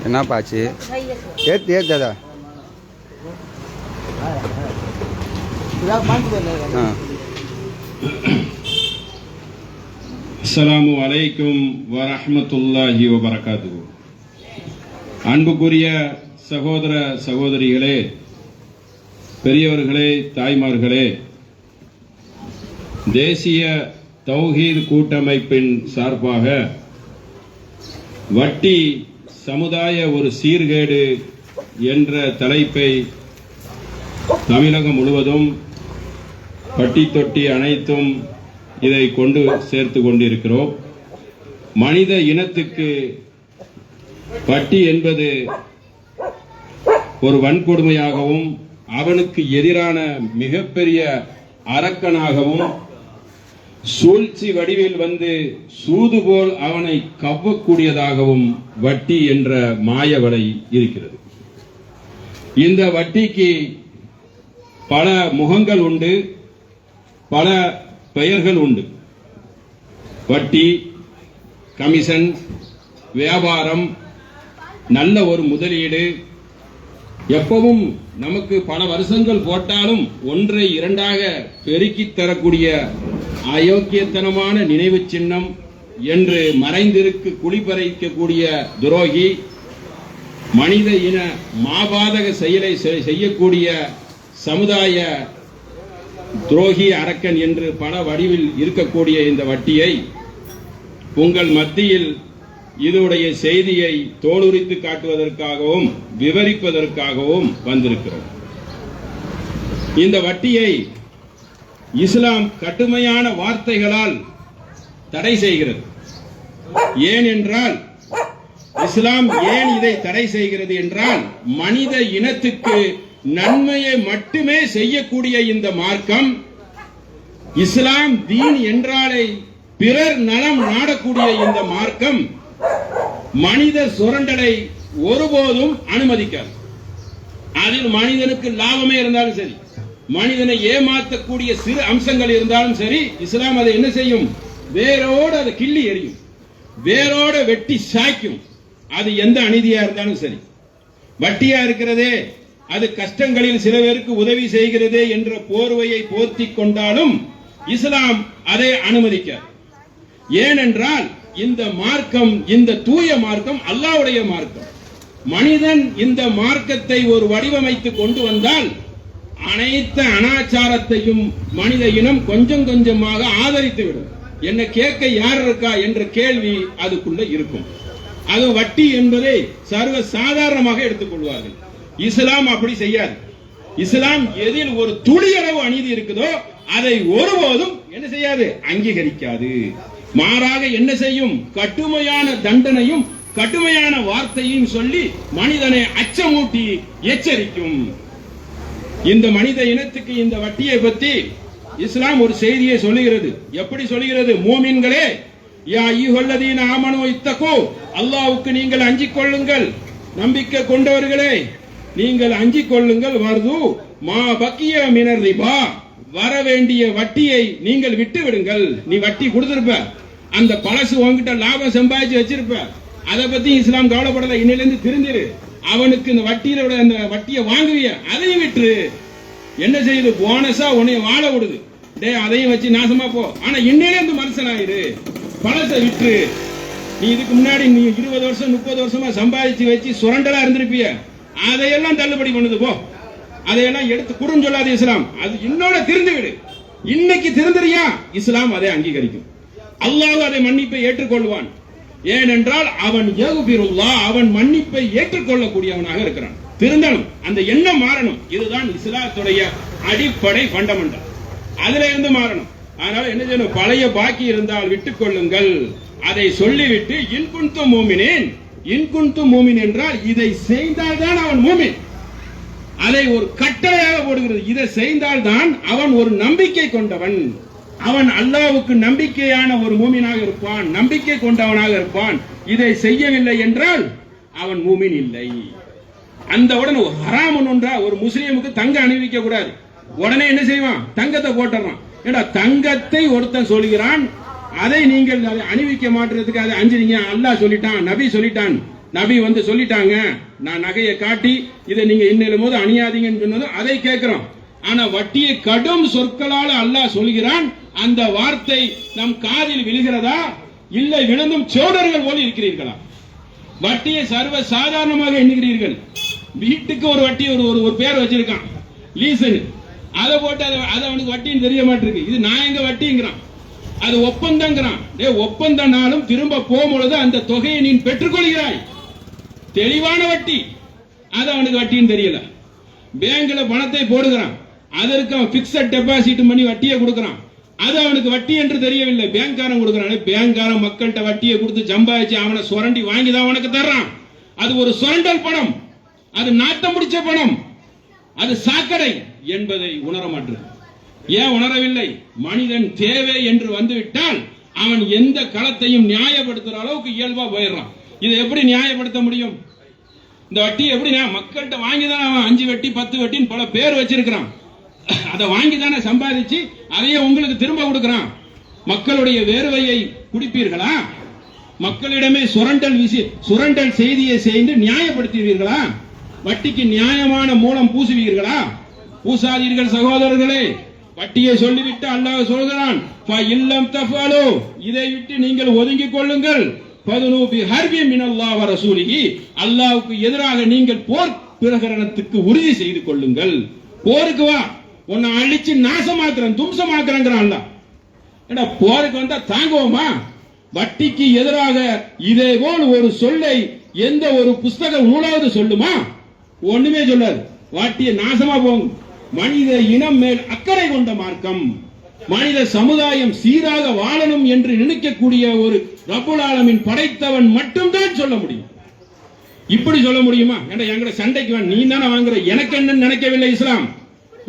என்னப்பா ஆச்சு? ஏத்து ஏத்து தாதா. அஸ்ஸலாமு அலைக்கும் வரஹ்மத்துல்லாஹி வபரகாத்துஹு. அன்புக்குரிய சகோதர சகோதரிகளே, பெரியவர்களே, தாய்மார்களே, தேசிய தௌஹீத் கூட்டமைப்பின் சார்பாக வட்டி சமுதாய ஒரு சீர்கேடு என்ற தலைப்பை தமிழகம் முழுவதும் பட்டி தொட்டி அனைத்தும் இதை கொண்டு சேர்த்து கொண்டிருக்கிறோம். மனித இனத்துக்கு வட்டி என்பது ஒரு வன்கொடுமையாகவும் அவனுக்கு எதிரான மிகப்பெரிய அரக்கனாகவும் சூழ்ச்சி வடிவில் வந்து சூது போல் அவனை கவ்வக்கூடியதாகவும் வட்டி என்ற மாயவலை இருக்கிறது. இந்த வட்டிக்கு பல முகங்கள் உண்டு, பல பெயர்கள் உண்டு. வட்டி, கமிஷன், வியாபாரம், நல்ல ஒரு முதலீடு, எப்பவும் நமக்கு பல வருஷங்கள் போட்டாலும் ஒன்றை இரண்டாக பெருக்கித் தரக்கூடிய அயோக்கியத்தனமான நினைவு சின்னம் என்று மறைந்திருக்கு குளிப்பறைக்கக்கூடிய துரோகி, மனித இன மாபாதக செயலை செய்யக்கூடிய சமுதாய துரோகி அரக்கன் என்று பல வடிவில் இருக்கக்கூடிய இந்த வட்டியை உங்கள் மத்தியில் இதனுடைய செய்தியை தோலுரித்து காட்டுவதற்காகவும் விவரிப்பதற்காகவும் வந்திருக்கிறோம். இந்த வட்டியை இஸ்லாம் கடுமையான வார்த்தைகளால் தடை செய்கிறது. ஏன் என்றால், இஸ்லாம் ஏன் இதை தடை செய்கிறது என்றால், மனித இனத்துக்கு நன்மையை மட்டுமே செய்யக்கூடிய இந்த மார்க்கம், இஸ்லாம் தீன் என்றாலே பிறர் நலம் நாடக்கூடிய இந்த மார்க்கம் மனித சுரண்டலை ஒருபோதும் அனுமதிக்காது. அதில் மனிதனுக்கு லாபமே இருந்தாலும் சரி, மனிதனை ஏமாற்றக்கூடிய சிறு அம்சங்கள் இருந்தாலும் சரி, இஸ்லாம் அதை என்ன செய்யும்? வேரோடு அதை கிள்ளி எறியும், வேரோட வெட்டி சாய்க்கும். அது எந்த அநீதியா இருந்தாலும் சரி. வட்டியா இருக்கிறதே அது கஷ்டங்களில் சில பேருக்கு உதவி செய்கிறதே என்ற போர்வையை போர்த்தி கொண்டாலும் இஸ்லாம் அதை அனுமதிக்காது. ஏனென்றால் இந்த மார்க்கம், இந்த தூய மார்க்கம் அல்லாஹ்வுடைய மார்க்கம். மனிதன் இந்த மார்க்கத்தை ஒரு வடிவமைத்து கொண்டு வந்தால் அனைத்து அனாச்சாரத்தையும் மனித இனம் கொஞ்சம் கொஞ்சமாக ஆதரித்து விடும். என்ன கேட்க யார் இருக்கா என்ற கேள்வி அதுக்குள்ள இருக்கும். அது வட்டி என்பதை சர்வ சாதாரணமாக எடுத்துக்கொள்வார்கள். இஸ்லாம் அப்படி செய்யாது. இஸ்லாம் எதில் ஒரு துளியளவு அநீதி இருக்குதோ அதை ஒருபோதும் என்ன செய்யாது? அங்கீகரிக்காது. மாறாக என்ன செய்யும்? கடுமையான தண்டனையும் கடுமையான வார்த்தையும் சொல்லி மனிதனை அச்சமூட்டி எச்சரிக்கும். இந்த மனித இனத்துக்கு இந்த வட்டியை பற்றி இஸ்லாம் ஒரு செய்தியை சொல்லுகிறது. எப்படி சொல்லுகிறது? மூமின்களே, யா அய்யுஹல்லதீன ஆமனூ இத்தகூ, அல்லாஹ்வுக்கு நீங்கள் அஞ்சிக் கொள்ளுங்கள். நம்பிக்கை கொண்டவர்களே, நீங்கள் அஞ்சிக் கொள்ளுங்கள். வர்து மா பக்கிய மினர் ரிபா, வர வேண்டிய வட்டியை நீங்கள் விட்டு விடுங்கள். நீ வட்டி கொடுத்திருப்ப, அந்த பழசு உன்கிட்ட லாபம் சம்பாதிச்சு வச்சிருப்ப, அதை பத்தி இஸ்லாம் கவலைப்படல. இன்னிலிருந்து திருந்திரு. அவனுக்கு இந்த வட்டியில அந்த வட்டியை வாங்குவிய, அதையும் விட்டுரு. என்ன செய்யுது? போனஸா உன்னை வாழ விடுது. டே, அதையும் வச்சு நாசமா போ. ஆனா இன்னிலிருந்து மனுஷனாயிரு, பழசை விட்டுரு. நீ இதுக்கு முன்னாடி நீ 20 வருஷம் 30 வருஷமா சம்பாதிச்சு வச்சு சுரண்டலா இருந்திருப்பிய, அதையெல்லாம் தள்ளுபடி பண்ணுது. போ, அதையெல்லாம் எடுத்து குடுன்னு சொல்லாது இஸ்லாம். அது இன்னோட திருந்து விடு. இன்னைக்கு திருந்துறியா, இஸ்லாம் அதை அங்கீகரிக்கும். அல்லாஹ் அதை மன்னிப்பை ஏற்றுக்கொள்வான். ஏனென்றால் அவன் யக்ஃபிருல்லாஹ், அவன் மன்னிப்பை ஏற்றுக்கொள்ளக்கூடியவனாக இருக்கிறான். திருந்தணும், அந்த எண்ணம் மாறணும். இதுதான் இஸ்லாத்துடைய அடிப்படை ஃபண்டமெண்டல். அதுல இருந்து மாறணும். அதனால என்ன செய்யணும்? பழைய பாக்கி இருந்தால் விட்டுக் கொள்ளுங்கள். அதை சொல்லிவிட்டு இன்குன்து மூமினீன், இன்குன்து மூமின் என்றால் இதை செய்தால்தான் அவன் மூமின். அதை ஒரு கட்டளையாக போடுகிறது. இதை செய்தால்தான் அவன் ஒரு நம்பிக்கை கொண்டவன், அவன் அல்லாஹ்வுக்கு நம்பிக்கையான ஒரு மூமினாக இருப்பான், நம்பிக்கை கொண்டவனாக இருப்பான். இதை செய்யவில்லை என்றால் அவன் மூமின் இல்லை. அந்த உடனே ஹராம் ஒன்றா ஒரு முஸ்லீமுக்கு தங்க அணிவிக்க கூடாது. உடனே என்ன செய்வான்? தங்கத்தை போட்டுறான். ஏடா, தங்கத்தை ஒருத்தன் சொல்கிறான், அதை நீங்கள் அணிவிக்க மாட்டுறதுக்கு அதை அஞ்சுறீங்க. அல்லாஹ் சொல்லிட்டான், நபி சொல்லிட்டான். நபி வந்து சொல்லிட்டாங்க, நான் நகையை காட்டி இதை நீங்க இன்னிலும் போது அணியாதீங்கன்னு சொன்னதும் அதை கேட்கிறோம். ஆனா வட்டியை கடும் சொற்களால் அல்லாஹ் சொல்கிறான். அந்த வார்த்தை நம் காதில் விழுகிறதா? இல்லை விழுந்தும் சோழர்கள் போல இருக்கிறீர்களா? வட்டியை சர்வ சாதாரணமாக எண்ணுகிறீர்கள். வீட்டுக்கு ஒரு வட்டி ஒரு பேர் வச்சிருக்கான், லீசன். அதை போட்டு அது அவனுக்கு வட்டின்னு தெரிய மாட்டிருக்கு. இது நான் எங்க வட்டிங்கிறான், அது ஒப்பந்தங்கிறான். ஒப்பந்தனாலும் திரும்ப போகும்பொழுது அந்த தொகையை நீ பெற்றுக்கொள்கிறாய். தெளிவான வட்டி, அது அவனுக்கு வட்டின்னு தெரியல. பேங்க்ல பணத்தை போடுகிறான், அதற்கு அவன் பிக்சட் டெபாசிட் பண்ணி வட்டியை கொடுக்கிறான், அது அவனுக்கு வட்டி என்று தெரியவில்லை. பேங்க்காரன் கொடுக்கிறான். பேங்க்காரன் மக்கள்கிட்ட வட்டியை கொடுத்து சம்பாதிச்சு அவனை சுரண்டி வாங்கி தான் அவனுக்கு தர்றான். அது ஒரு சுரண்டல் பணம், அது நாட்டம் முடிச்ச பணம், அது சாக்கடை என்பதை உணர மாட்டான். ஏன் உணரவில்லை? மனிதன் தேவை என்று வந்துவிட்டால் அவன் எந்த களத்தையும் நியாயப்படுத்துற அளவுக்கு இயல்பா போயிடுறான். இதை எப்படி நியாயப்படுத்த முடியும்? இந்த வட்டி எப்படி மக்கள்கிட்ட வாங்கிதான் அவன் 5 வட்டி 10 வட்டின்னு பல பேர் வச்சிருக்கிறான். அதை வாங்கி தானே சம்பாதிச்சு அதையே உங்களுக்கு திரும்ப கொடுக்கிறான். மக்களுடைய வேர்வையை குடிப்பீர்களா? மக்களிடமே சுரண்டல் செய்தியை செய்து நியாயப்படுத்துவீர்களா? வட்டிக்கு நியாயமான மூலம் பூசுவீர்களா? பூசாதீர்கள் சகோதரர்களே. வட்டியை சொல்லிவிட்டு அல்லாஹ் சொல்கிறான், இதை விட்டு நீங்கள் ஒதுங்கிக் கொள்ளுங்கள். அல்லாஹ்வுக்கு எதிராக நீங்கள் போர் பிரகரணத்துக்கு உறுதி செய்து கொள்ளுங்கள். போருக்கு வா, உன்னை அழிச்சு நாசமாக்குறேன், தும்சமாக்குறேங்கிறான் அல்லாஹ். ஏடா போருக்கு வந்தா தாங்குவோமா? வட்டிக்கு எதிராக இதே போல் ஒரு சொல்லை எந்த ஒரு புஸ்தக நூலாவது சொல்லுமா? ஒண்ணுமே சொல்லாது. வட்டியை நாசமா போகும். மனித இனம் மேல் அக்கறை கொண்ட மார்க்கம். மனித சமுதாயம் சீராக வாழணும் என்று நினைக்கக்கூடிய ஒரு ரப்புல் ஆலமீன் படைத்தவன் மட்டும்தான் சொல்ல முடியும். இப்படி சொல்ல முடியுமா? எங்கட சண்டைக்கு நீ தானே வாங்குற, எனக்கு என்ன நினைக்கவில்லை இஸ்லாம்.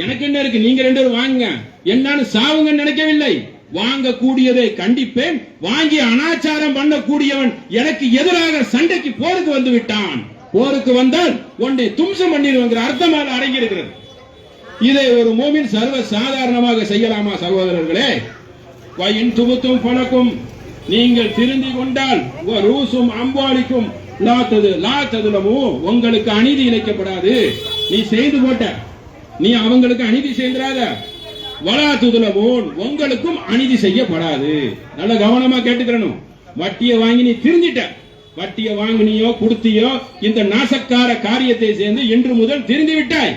எனக்கு என்ன இருக்கு, நீங்க 2 பேரும் வாங்குங்க, என்னன்னு சாவுங்க நினைக்கவில்லை. வாங்கக்கூடியதை கண்டிப்பேன். வாங்கி அனாச்சாரம் பண்ணக்கூடியவன் எனக்கு எதிராக சண்டைக்கு போருக்கு வந்து விட்டான். போருக்கு வந்தால் ஒன்றை தும்சம் பண்ணிடுவாங்கிற அர்த்தமாக அடங்கி இருக்கிறது. இதை ஒரு மோமின் சர்வ சாதாரணமாக செய்யலாமா சகோதரர்களே? வயின் துபுத்தும் பழக்கும், நீங்கள் திருந்தி கொண்டால் ரூசும் அம்பாலிக்கும் லாத்ததுலமோ, உங்களுக்கு அநீதி இழைக்கப்படாது. நீ செய்து போட்ட, நீ அவங்களுக்கு அநீதி செய்திராத. வலாத்துதுலமோ, உங்களுக்கும் அநீதி செய்யப்படாது. நல்ல கவனமா கேட்டுக்கிறணும். வட்டியை வாங்கி நீ திருந்திட்ட, வட்டியை வாங்கினியோ கொடுத்தியோ இந்த நாசக்கார காரியத்தை சேர்ந்து இன்று முதல் திருந்தி விட்டாய்.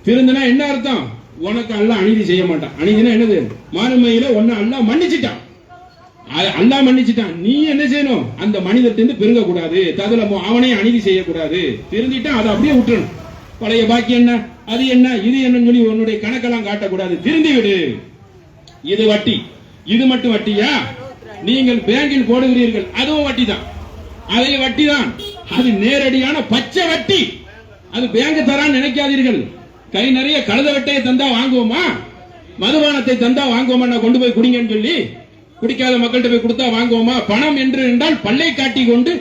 திருந்தினா என்ன அர்த்தம்? உனக்கு அல்லாஹ் அநீதி செய்ய மாட்டான். அநீதினா என்னது? மறுமையில உன்னை அல்லாஹ் மன்னிச்சிட்டான். அல்லாஹ் மன்னிச்சிட்டான். நீ என்ன செய்யணும்? அந்த மனிதத்திலிருந்து பெருங்க கூடாது. ததுலமோ, அவனே அநீதி செய்யக்கூடாது. திருந்திட்டா அதை அப்படியே விட்டுறணும். பழைய பாக்கி என்ன, அது என்ன, இது என்னன்னு சொல்லி உன்னுடைய கணக்கெல்லாம் காட்டக்கூடாது. திருந்தி விடு. இது வட்டி. இது மட்டும் வட்டியா? நீங்கள் பேங்கில் போடுகிறீர்கள், அதுவும் வட்டி தான். அதை வட்டி தான். அது நேரடியான பச்சை வட்டி. அது பேங்க் தரான்னு நினைக்காதீர்கள். கை நிறைய கழுத வெட்டையை தந்தா வாங்குவோமா? மதுபானத்தை தந்தா வாங்குவோமா? கொண்டு போய் குடிங்கன்னு சொல்லி குடிக்காத மக்கள்கிட்ட போய் கொடுத்தா வாங்குவோமா? பணம் என்று என்றால் பல்லை காட்டி கொண்டு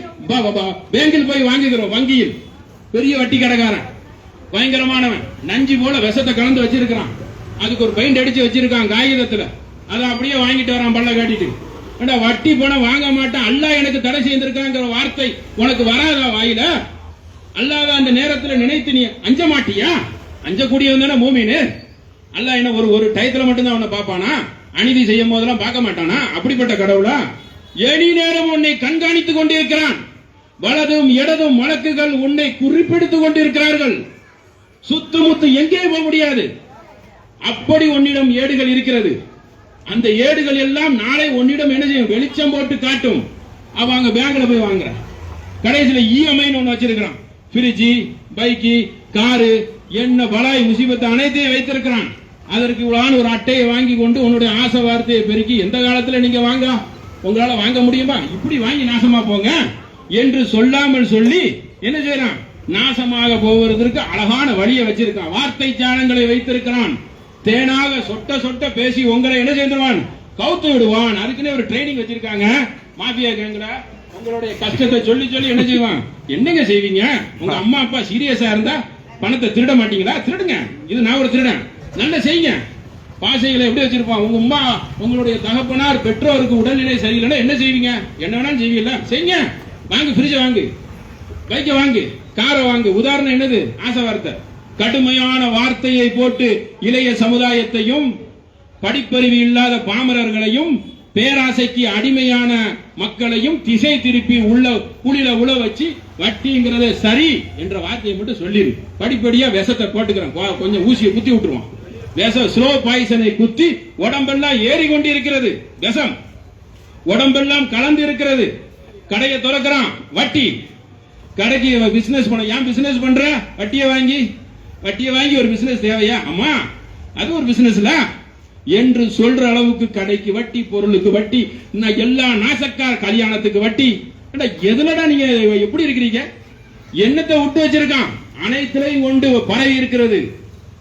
பேங்கில் போய் வாங்குகிறோம். வங்கியில் பெரிய வட்டி கடைக்காரன் பயங்கரமானவன், நஞ்சி போல விஷத்தை கலந்து வச்சிருக்கான். அதுக்கு ஒரு பெயிண்ட் அடிச்சு வச்சிருக்கான் காகிதத்துல. அதை அப்படியே வாங்கிட்டு வரான் பல்ல காட்டிட்டு. வட்டி பணம் வாங்க மாட்டான், அல்லாஹ் எனக்கு தடை செய்திருக்காங்கிற வார்த்தை உனக்கு வராதா வாயில? அல்லாஹ் அந்த நேரத்தில் நினைத்து நீ அஞ்ச மாட்டியா? அஞ்சக்கூடியவன் தானே மூமினு. அல்லாஹ் என்ன ஒரு டயத்துல மட்டும்தான் அவனை பார்ப்பானா? அநீதி செய்யும் போதெல்லாம் பார்க்க மாட்டானா? அப்படிப்பட்ட கடவுளா? ஏனி நேரம் உன்னை கண்காணித்துக் கொண்டிருக்கிறான். வலதும் இடதும் வழக்குகள் உன்னை குறிப்பிடுத்துக் கொண்டிருக்கிறார்கள். சுத்துமுத்து எங்கே போக முடியாது. அப்படி உன்னிடம் ஏடுகள் இருக்கிறது. அந்த ஏடுகள் எல்லாம் நாளை உன்னிடம் என்ன செய்யும்? வெளிச்சம் போட்டு காட்டும். அவங்க பேங்க்ல போய் வாங்குற, கடைசியில இஎம்ஐ ஒன்னு வச்சிருக்கிறான். பிரிட்ஜி, பைக்கு, காரு, என்ன பலாய் முசீபத்தை அனைத்தையும் வைத்திருக்கிறான். அதற்கு இவ்வளவு ஒரு அட்டையை வாங்கி கொண்டு உன்னுடைய ஆசை வார்த்தையை பெருக்கி எந்த காலத்துல நீங்க வாங்க, உங்களால வாங்க முடியுமா? இப்படி வாங்கி நாசமா போங்க என்று சொல்லாமல் சொல்லி என்ன செய்யறான்? நாசமாக போவதற்கு அழகான வழியை வச்சிருக்கான். வார்த்தை சாணங்களை வைத்திருக்கிறான். தேனாக சொட்ட சொட்ட பேசி உங்களை என்ன செய்வான்? கவுத்து விடுவான். அதுக்குன்னு ஒரு ட்ரைனிங் வச்சிருக்காங்க. மாஃபியா கேங்கல உங்களுடைய கஷ்டத்தை சொல்லி சொல்லி என்ன செய்வான்? என்னங்க செய்வீங்க? உங்க அம்மா அப்பா சீரியஸா இருந்தா பணத்தை திருட மாட்டீங்களா? திருடுங்க. இது நான் ஒரு திருடன், நல்ல செய்யுங்க. பாசைகளை எப்படி வச்சிருப்பான்? உங்க அம்மா, உங்களுடைய தகப்பனார், பெற்றோருக்கு உடல்நிலை சரியில்லைன்னா என்ன செய்வீங்க? என்ன வேணாலும் செய்வீங்கல்ல, செய்யுங்க. வாங்கு, ஃப்ரிட்ஜ் வாங்கு. பைக்கை வாங்கு, காரை வாங்கு. உதாரணம் என்னது? ஆசை வார்த்தை. கடுமையான வார்த்தையை போட்டு இளைய சமுதாயத்தையும் படிப்பறிவு இல்லாத பாமரர்களையும் பேராசைக்கு அடிமையான மக்களையும் திசை திருப்பி உள்ள புலில உழ வச்சு வட்டிங்கிறத சரி என்ற வார்த்தையை மட்டும் சொல்லிரு. படிப்படியா விஷத்தை போட்டுக்கிறோம், கொஞ்சம் ஊசியை குத்தி விட்டுருவான். விஷம் ஸ்லோ பாய்சனை குத்தி உடம்பெல்லாம் ஏறி கொண்டு இருக்கிறது. விஷம் உடம்பெல்லாம் கலந்து இருக்கிறது. கடையை திறக்கிறான், வட்டி. கடைக்கு பிசினஸ் பண்ண, ஏன் பிசினஸ் பண்ற? வட்டியை வாங்கி ஒரு பிசினஸ் தேவையா? அம்மா அது ஒரு பிசினஸ்ல என்று சொல்ற அளவுக்கு கடைக்கு வட்டி, பொருளுக்கு வட்டி, எல்லா நாசக்கார கல்யாணத்துக்கு வட்டி. எதுலடா நீங்க எப்படி இருக்கிறீங்க? என்னத்தை விட்டு வச்சிருக்கான்? அனைத்திலையும் கொண்டு பரவி இருக்கிறது.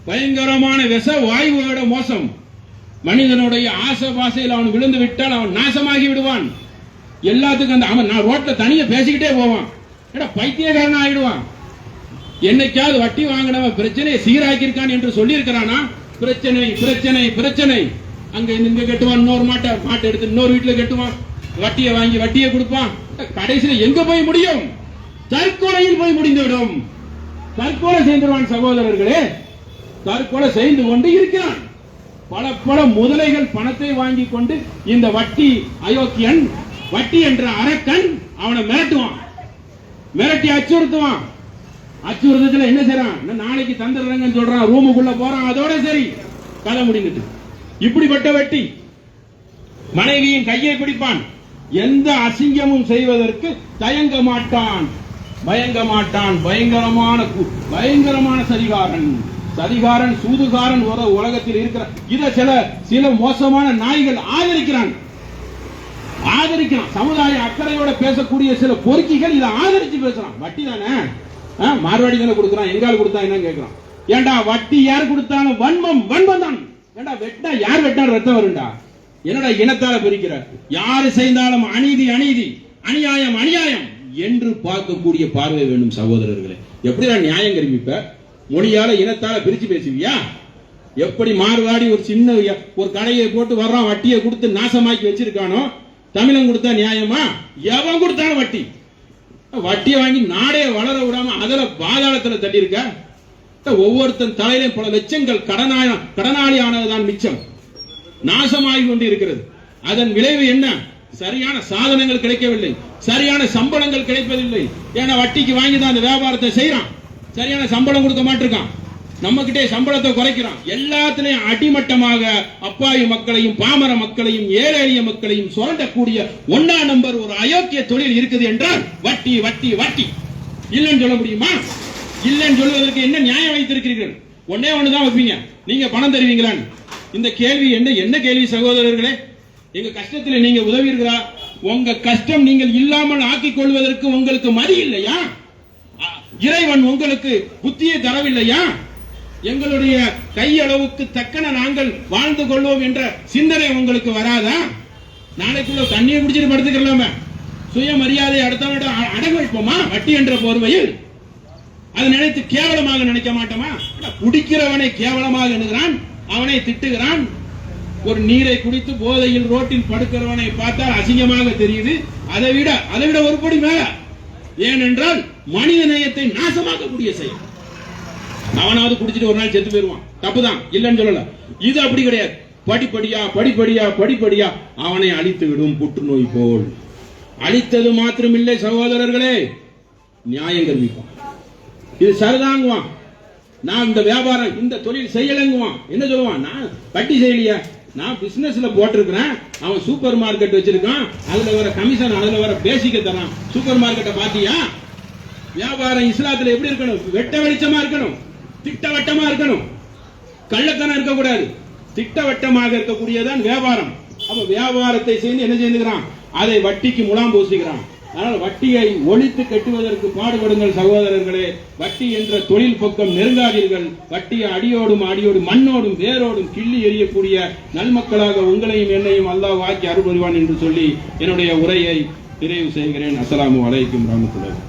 பயங்கரமான விஷ வாயுவோட மோசம். மனிதனுடைய ஆசை பாசையில் அவன் விழுந்து விட்டால் அவன் நாசமாகி விடுவான். எல்லாத்துக்கும் அந்த அவன் நான் ரோட்ல தனியா பேசிக்கிட்டே போவான், பைத்தியக்காரன் ஆயிடுவான். என்னைக்காவது வட்டி வாங்கினவன் பிரச்சனையை சீராக்கியிருக்கான் என்று சொல்லி இருக்கிறானா? பிரச்சனை பிரச்சனை பிரச்சனை. அங்க இங்க கட்டுவான், இன்னொரு மாட்டை எடுத்து இன்னொரு வீட்டுல கட்டுவான், வட்டியை வாங்கி வட்டியை கொடுப்பான். கடைசியில் எங்க போய் முடியும்? தற்கொலையில் போய் முடிந்துவிடும். தற்கொலை செய்துவான் சகோதரர்களே, தற்கொலை செய்து கொண்டு இருக்கிறான். பல முதலைகள் பணத்தை வாங்கி கொண்டு இந்த வட்டி அயோக்கியன், வட்டி என்ற அரக்கன் அவனை மிரட்டுவான், மிரட்டி அச்சுறுத்துவான். அச்சுறுத்தல என்ன செய்யறான்? நாளைக்கு தந்துடுறேன்னு சொல்றான், ரூமுக்குள்ள போறான், அதோட சரி கதை முடிந்துட்டு. இப்படிப்பட்ட வட்டி மனைவியின் கையை பிடிப்பான், எந்த அசிங்கமும் செய்வதற்கு தயங்க மாட்டான், பயங்க மாட்டான். பயங்கரமான சதிகாரன் சூதுகாரன் உலகத்தில் இருக்கிற இத சில மோசமான நாய்கள் ஆதரிக்கிறான். சமுதாய அக்கறையோட பேசக்கூடிய சில பொறுக்கிகள் இதை ஆதரிச்சு பேசுறான். வட்டி தானே, மார்வாடி தானே கொடுக்குறான், எங்கால் கொடுத்தா என்ன கேட்கிறான். ஏண்டா வட்டி யார் கொடுத்தாலும் வன்மம் தான். ஏண்டா வெட்டா யார் வெட்டாலும் ரத்தம் வருண்டா. என்னடா இனத்தால பிரிக்கிற? யாரு செய்தாலும் அநீதி அநியாயம் என்று பார்க்கக்கூடிய பார்வை வேண்டும் சகோதரர்களே. எப்படிடா நியாயம் கருமிப்ப? மொழியால இனத்தால பிரிச்சு பேசுவியா? எப்படி மார்வாடி ஒரு சின்ன ஒரு கடையை போட்டு வர்றான், வட்டியை கொடுத்து நாசமாக்கி வச்சிருக்கானோ, தமிழன் கொடுத்தா நியாயமா? எவன் கொடுத்தாலும் வட்டியை வாங்கி நாடே வளர விடாம அதுல பாதாளத்துல தள்ளி இருக்க. ஒவ்வொருத்தன் தலையிலும் பல லட்சங்கள் கடனாளி ஆனதுதான் மிச்சம், நாசமாகி கொண்டு இருக்கிறது. அதன் விளைவு என்ன? சரியான சாதனங்கள் கிடைக்கவில்லை, சரியான சம்பளங்கள் கிடைப்பதில்லை. ஏன்னா வட்டிக்கு வாங்கி தான் அந்த வியாபாரத்தை செய்யறான், சரியான சம்பளம் கொடுக்க மாட்டிருக்கான், நம்ம கிட்டே சம்பளத்தை குறைக்கிறான். எல்லாத்திலையும் அடிமட்டமாக அப்பாவி மக்களையும் பாமர மக்களையும் ஏழை எளிய மக்களையும் சுரண்டக்கூடிய 1 நம்பர் ஒரு அயோக்கிய தொழில் இருக்குது என்றால் வட்டி வட்டி வட்டி. இல்லைன்னு சொல்ல முடியுமா? இல்லைன்னு சொல்வதற்கு என்ன நியாயம் வைத்திருக்கிறீர்கள்? ஒன்னே ஒண்ணுதான் வைப்பீங்க, நீங்க பணம் தருவீங்களான்னு. இந்த கேள்வி என்ன கேள்வி சகோதரர்களே? எங்க கஷ்டத்தில் நீங்க உதவியிருக்கிறா? உங்க கஷ்டம் நீங்கள் இல்லாமல் ஆக்கிக் கொள்வதற்கு உங்களுக்கு மதி இல்லையா? இறைவன் உங்களுக்கு புத்தியை தரவில்லையா? எங்களுடைய கையளவுக்கு தக்கன நாங்கள் வாழ்ந்து கொள்வோம் என்ற சிந்தனை உங்களுக்கு வராதா? நாளைக்குள்ள தண்ணியை குடிச்சிட்டு படுத்துக்கலாமே, சுயமரியாதை அடுத்தவனோட அடகு வைப்போமா? வட்டி என்ற போர்வையில் அதை நினைத்து கேவலமாக நினைக்க மாட்டோமா? குடிக்கிறவனை கேவலமாக எண்ணுகிறான், அவனை திட்டுகிறான். ஒரு நீரை குடித்து போதையில் ரோட்டில் படுக்கிறவனை பார்த்தால் அசிங்கமாக தெரியுது. அதை விட ஒரு படி மேல. ஏனென்றால் மனித நேயத்தை நாசமாக்கக்கூடிய செயல். அவனாவது குடிச்சிட்டு ஒரு நாள் செத்து போயிருவான், தப்புதான், இல்லைன்னு சொல்லல. இது அப்படி கிடையாது. படிப்படியா அவனை அழித்து விடும், புற்றுநோய் போல். அழித்தது மாத்திரமில்லை சகோதரர்களே, நியாயம் கற்பிப்பான். இது சரிதாங்குவான். நான் இந்த வியாபாரம் இந்த தொழில் செய்யலங்குவான். என்ன சொல்லுவான்? நான் வட்டி செய்யலையா, நான் பிசினஸ்ல போட்டிருக்கிறேன், அவன் சூப்பர் மார்க்கெட் வச்சிருக்கான், அதுல வர கமிஷன் அதுல வர பேசிக்க தரான். சூப்பர் மார்க்கெட்டை பாத்தியா? வியாபாரம் இஸ்லாத்துல எப்படி இருக்கணும்? வெட்ட வெளிச்சமா இருக்கணும், திட்டவட்டமா இருக்கணும், கள்ளத்தனம் இருக்கக்கூடாது. திட்டவட்டமாக இருக்கக்கூடியதான் வியாபாரம். அப்ப வியாபாரத்தை செய்து என்ன செய்துகிறான்? அதை வட்டிக்கு முலாம் பூசுகிறான். அதனால் வட்டியை ஒழித்து கட்டுவதற்கு பாடுபடுங்கள் சகோதரர்களே. வட்டி என்ற தொழில் பக்கம் நெருங்காதீர்கள். வட்டியை அடியோடும் மண்ணோடும் வேரோடும் கிள்ளி எறியக்கூடிய நல்மக்களாக உங்களையும் என்னையும் அல்லாஹ் ஆக்கி அருள் புரிவான் என்று சொல்லி என்னுடைய உரையை நிறைவு செய்கிறேன். அஸ்ஸலாமு அலைக்கும் வரஹ்மத்துல்லாஹி.